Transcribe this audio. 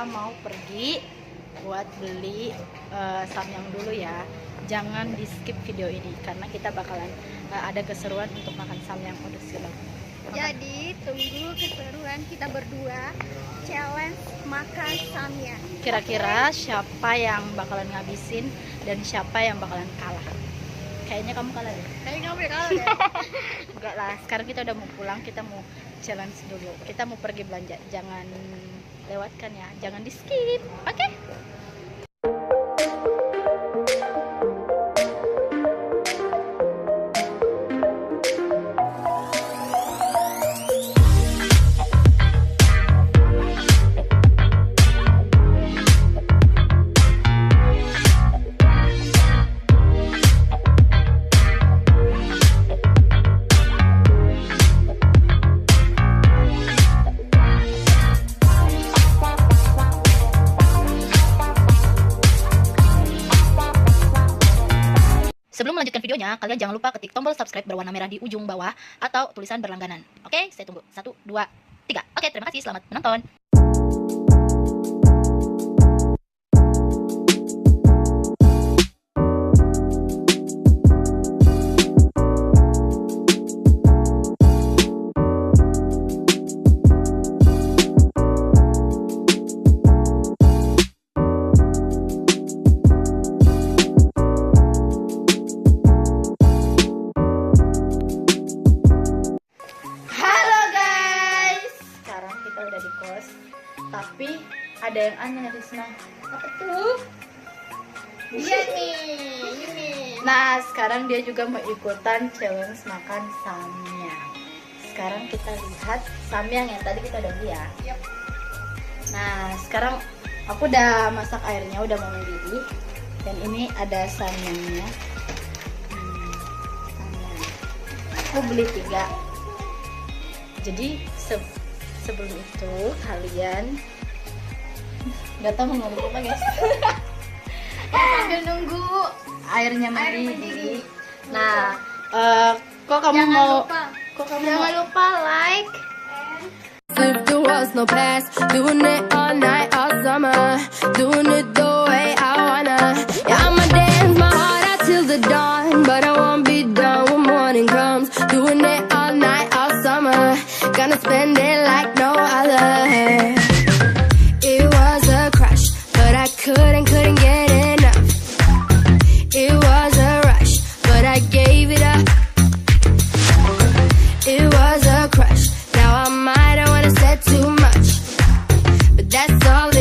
kita mau pergi buat beli samyang dulu ya. Jangan di skip video ini karena kita bakalan ada keseruan untuk makan samyang pedas silau. Jadi tunggu keseruan kita berdua challenge makan samyang. Kira-kira siapa yang bakalan ngabisin dan siapa yang bakalan kalah? Kayaknya kamu kalah deh. Kayaknya kamu kalah deh. Enggak lah, sekarang kita udah mau pulang, kita mau challenge dulu. Kita mau pergi belanja, jangan lewatkan ya, jangan di skip. Oke? Sebelum melanjutkan videonya, kalian jangan lupa ketik tombol subscribe berwarna merah di ujung bawah atau tulisan berlangganan. Oke, saya tunggu. 1, 2, 3. Oke, terima kasih. Selamat menonton. Tapi ada yang aneh Risma. Apa tuh? Dia nih, ini. Nah, sekarang dia juga mau ikutan challenge makan samyang. Sekarang kita lihat samyang yang tadi kita udah beli ya. Yap. Nah, sekarang aku udah masak airnya, udah mau mendidih. Dan ini ada samyangnya. Samyang. Aku beli 3. Jadi sebelum itu kalian nggak tahu mau ngomong apa guys. Sambil nunggu airnya air mendidih. mendidih. Nah, kok kamu Jangan lupa like If there was no past, doing it all night, all summer, doing it the way I wanna. Yeah, I'ma dance my heart out till the dawn, but I won't be done when morning comes. Doing it all night, all summer, gonna spend it like no other. It was a crush, but I couldn't get enough. It was a rush, but I gave it up. It was a crush. Now I might have wanna said too much, but that's all it